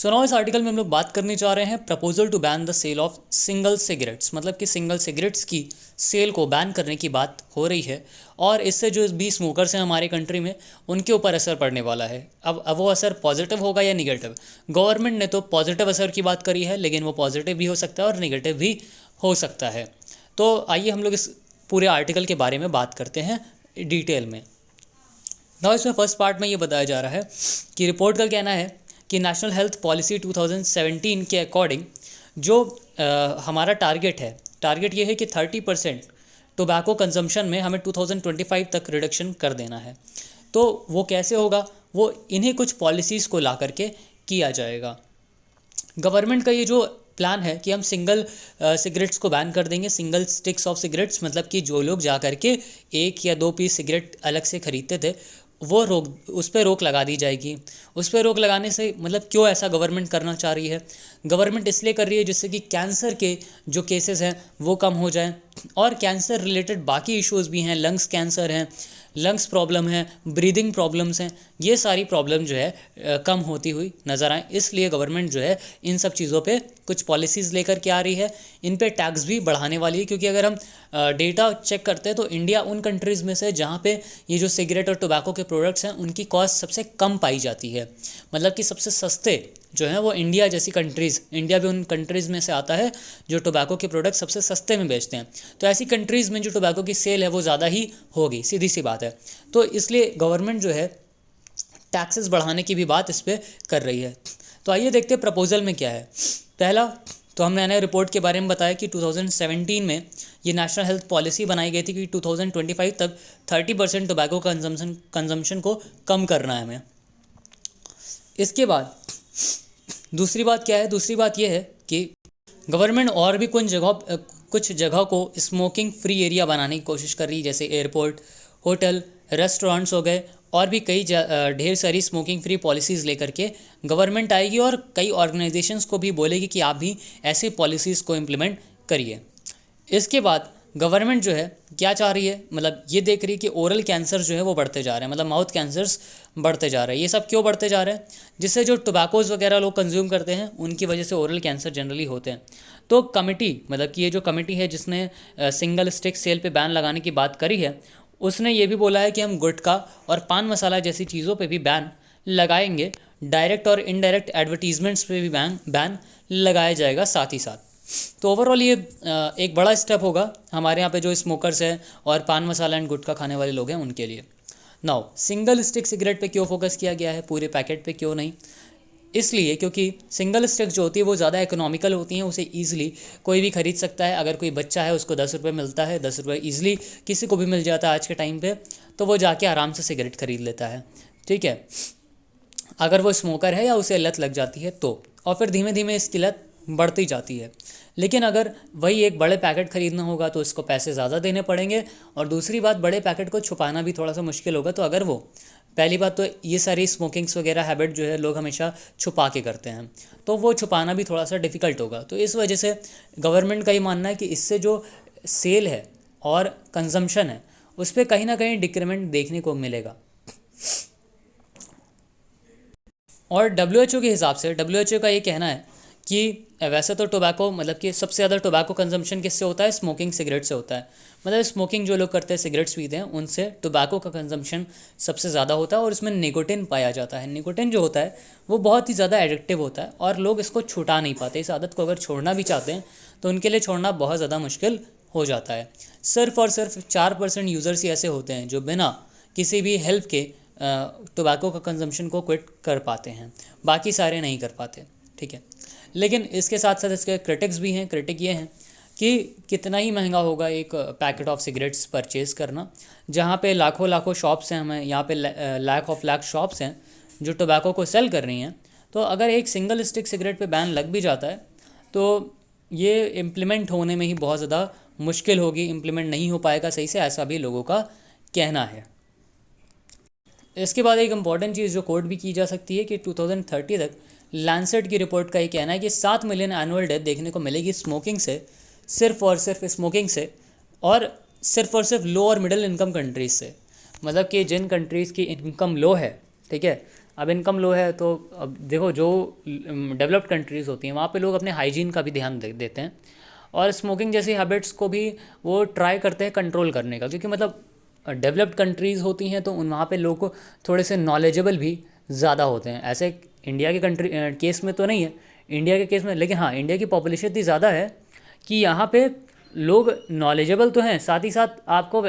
So now इस article में हम लोग बात करने जा रहे हैं proposal to ban the sale of single cigarettes, मतलब कि सिंगल सिगरेट्स की सेल को बैन करने की बात हो रही है और इससे जो भी स्मोकर्स हैं हमारे कंट्री में उनके ऊपर असर पड़ने वाला है। अब वो असर पॉजिटिव होगा या निगेटिव। गवर्नमेंट ने तो पॉजिटिव असर की बात करी है, लेकिन वो पॉजिटिव भी हो सकता है और निगेटिव भी हो सकता है। तो आइए हम लोग इस पूरे आर्टिकल के बारे में बात करते हैं डिटेल में। ना इसमें फर्स्ट पार्ट में ये बताया जा रहा है कि रिपोर्ट का कहना है कि नेशनल हेल्थ पॉलिसी 2017 के अकॉर्डिंग जो हमारा टारगेट ये है कि 30% टोबैको कंजम्पशन में हमें 2025 तक रिडक्शन कर देना है। तो वो कैसे होगा, वो इन्हीं कुछ पॉलिसीज़ को ला करके किया जाएगा। गवर्नमेंट का ये जो प्लान है कि हम सिंगल सिगरेट्स को बैन कर देंगे, सिंगल स्टिक्स ऑफ सिगरेट्स, मतलब कि जो लोग जा करके 1 या 2 पीस सिगरेट अलग से ख़रीदते थे वो उस पर रोक लगा दी जाएगी। उस पर रोक लगाने से मतलब क्यों ऐसा गवर्नमेंट करना चाह रही है? गवर्नमेंट इसलिए कर रही है जिससे कि कैंसर के जो केसेस हैं वो कम हो जाएं और कैंसर रिलेटेड बाकी इश्यूज़ भी हैं, लंग्स कैंसर हैं, लंग्स प्रॉब्लम है, ब्रीदिंग प्रॉब्लम्स हैं, ये सारी प्रॉब्लम जो है कम होती हुई नज़र आए। इसलिए गवर्नमेंट जो है इन सब चीज़ों पे कुछ पॉलिसीज़ लेकर के आ रही है। इन पे टैक्स भी बढ़ाने वाली है, क्योंकि अगर हम डेटा चेक करते हैं तो इंडिया उन कंट्रीज़ में से जहाँ पे ये जो सिगरेट और टोबैको के प्रोडक्ट्स हैं उनकी कॉस्ट सबसे कम पाई जाती है। मतलब कि सबसे सस्ते जो हैं वो इंडिया जैसी कंट्रीज़, इंडिया भी उन कंट्रीज़ में से आता है जो टोबैको के प्रोडक्ट सबसे सस्ते में बेचते हैं। तो ऐसी कंट्रीज़ में जो टोबैको की सेल है वो ज़्यादा ही होगी, सीधी सी बात है। तो इसलिए गवर्नमेंट जो है टैक्सेस बढ़ाने की भी बात इस पर कर रही है। तो आइए देखते हैं प्रपोजल में क्या है। पहला तो हमने नए रिपोर्ट के बारे में बताया कि 2017 में ये नेशनल हेल्थ पॉलिसी बनाई गई थी कि 2025 तक 30% टोबैको कंजम्पशन को कम करना है हमें। इसके बाद दूसरी बात क्या है? दूसरी बात यह है कि गवर्नमेंट और भी कुछ जगह को स्मोकिंग फ्री एरिया बनाने की कोशिश कर रही है, जैसे एयरपोर्ट, होटल, रेस्टोरेंट्स हो गए, और भी कई ढेर सारी स्मोकिंग फ्री पॉलिसीज़ लेकर के गवर्नमेंट आएगी और कई ऑर्गेनाइजेशंस को भी बोलेगी कि आप भी ऐसी पॉलिसीज़ को इम्प्लीमेंट करिए। इसके बाद गवर्नमेंट जो है क्या चाह रही है, मतलब ये देख रही है कि ओरल कैंसर जो है वो बढ़ते जा रहे हैं, मतलब माउथ कैंसर्स बढ़ते जा रहे हैं। ये सब क्यों बढ़ते जा रहे हैं? जिससे जो टोबैकोज़ वगैरह लोग कंज्यूम करते हैं उनकी वजह से ओरल कैंसर जनरली होते हैं। तो कमेटी, मतलब कि ये जो कमेटी है जिसने सिंगल स्टिक सेल पे बैन लगाने की बात करी है, उसने ये भी बोला है कि हम गुटखा और पान मसाला जैसी चीज़ों पे भी बैन लगाएंगे। डायरेक्ट और इनडायरेक्ट एडवर्टीजमेंट्स पे भी बैन लगाया जाएगा साथ ही साथ। तो ओवरऑल ये एक बड़ा स्टेप होगा हमारे यहाँ पे जो स्मोकर्स हैं और पान मसाला एंड गुटखा खाने वाले लोग हैं उनके लिए। नाउ सिंगल स्टिक सिगरेट पे क्यों फोकस किया गया है, पूरे पैकेट पे क्यों नहीं? इसलिए क्योंकि सिंगल स्टिक जो होती है वो ज़्यादा इकोनॉमिकल होती हैं, उसे ईज़िली कोई भी ख़रीद सकता है। अगर कोई बच्चा है उसको 10 रुपये मिलता है, 10 रुपये ईज़िली किसी को भी मिल जाता है आज के टाइम पे, तो वो जाके आराम से सिगरेट ख़रीद लेता है। ठीक है, अगर वो स्मोकर है या उसे लत लग जाती है तो, और फिर धीमे धीमे इसकी लत बढ़ती जाती है। लेकिन अगर वही एक बड़े पैकेट ख़रीदना होगा तो इसको पैसे ज़्यादा देने पड़ेंगे, और दूसरी बात बड़े पैकेट को छुपाना भी थोड़ा सा मुश्किल होगा। तो अगर वो, पहली बात तो ये सारी स्मोकिंग्स वगैरह हैबिट जो है लोग हमेशा छुपा के करते हैं, तो वो छुपाना भी थोड़ा सा डिफ़िकल्ट होगा। तो इस वजह से गवर्नमेंट का ये मानना है कि इससे जो सेल है और कंजम्पशन है उस पर कहीं ना कहीं डिक्रीमेंट देखने को मिलेगा। और WHO के हिसाब से, WHO का ये कहना है कि वैसे तो टोबैको, मतलब कि सबसे ज़्यादा टोबैको कंजम्पशन किससे होता है? स्मोकिंग सिगरेट से होता है। मतलब स्मोकिंग जो लोग करते हैं, सिगरेट्स पीते हैं, उनसे टोबैको का कंजम्पशन सबसे ज़्यादा होता है और इसमें निकोटिन पाया जाता है। निकोटिन जो होता है वो बहुत ही ज़्यादा एडिक्टिव होता है और लोग इसको छुटा नहीं पाते। इस आदत को अगर छोड़ना भी चाहते हैं तो उनके लिए छोड़ना बहुत ज़्यादा मुश्किल हो जाता है। सिर्फ और सिर्फ 4% यूज़र्स ही ऐसे होते हैं जो बिना किसी भी हेल्प के टोबैको का कंजम्पशन को क्विट कर पाते हैं, बाकी सारे नहीं कर पाते। ठीक है, लेकिन इसके साथ साथ इसके क्रिटिक्स भी हैं। क्रिटिक ये हैं कि कितना ही महंगा होगा एक पैकेट ऑफ सिगरेट्स परचेज़ करना, जहाँ पे लाखों लाखों शॉप्स हैं, हमें यहाँ पे लाख शॉप्स हैं जो टोबैको को सेल कर रही हैं। तो अगर एक सिंगल स्टिक सिगरेट पे बैन लग भी जाता है तो ये इम्प्लीमेंट होने में ही बहुत ज़्यादा मुश्किल होगी, इम्प्लीमेंट नहीं हो पाएगा सही से, ऐसा भी लोगों का कहना है। इसके बाद एक इम्पॉर्टेंट चीज़ जो कोट भी की जा सकती है कि 2030 तक लैंसेट की रिपोर्ट का ये कहना है कि 7 मिलियन एनुअल डेथ देखने को मिलेगी स्मोकिंग से, सिर्फ और सिर्फ स्मोकिंग से, और सिर्फ लो और मिडिल इनकम कंट्रीज़ से। मतलब कि जिन कंट्रीज़ की इनकम लो है, ठीक है, अब इनकम लो है तो अब देखो जो डेवलप्ड कंट्रीज़ होती हैं वहाँ पे लोग अपने हाइजीन का भी ध्यान देते हैं, और स्मोकिंग जैसी हैबिट्स को भी वो ट्राई करते हैं कंट्रोल करने का, क्योंकि मतलब डेवलप्ड कंट्रीज़ होती हैं तो उन वहाँ पे लोग को थोड़े से नॉलेजेबल भी ज़्यादा होते हैं। ऐसे इंडिया के कंट्री केस में तो नहीं है, इंडिया के केस में, लेकिन हाँ इंडिया की पॉपुलेशन इतनी ज़्यादा है कि यहाँ पे लोग नॉलेजेबल तो हैं, साथ ही साथ आपको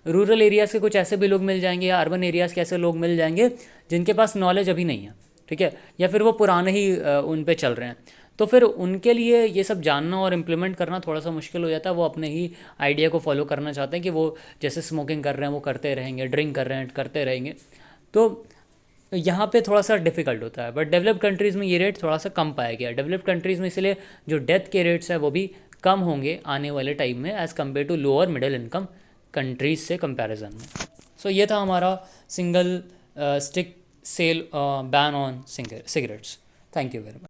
रूरल एरियाज़ के कुछ ऐसे भी लोग मिल जाएंगे या अर्बन एरियाज़ के ऐसे लोग मिल जाएंगे जिनके पास नॉलेज अभी नहीं है, ठीक है, या फिर वो पुराने ही उन पे चल रहे हैं। तो फिर उनके लिए ये सब जानना और इम्प्लीमेंट करना थोड़ा सा मुश्किल हो जाता है। वो अपने ही आइडिया को फॉलो करना चाहते हैं कि वो जैसे स्मोकिंग कर रहे हैं वो करते रहेंगे, ड्रिंक कर रहे हैं करते रहेंगे, तो यहाँ पे थोड़ा सा डिफिकल्ट होता है। बट डेवलप्ड कंट्रीज़ में ये रेट थोड़ा सा कम पाया गया है। डेवलप्ड कंट्रीज़ में इसलिए जो डेथ के रेट्स हैं वो भी कम होंगे आने वाले टाइम में as compare to lower middle income countries से कंपैरिजन में। सो ये था हमारा single stick sale ban on cigarettes. Thank you very much.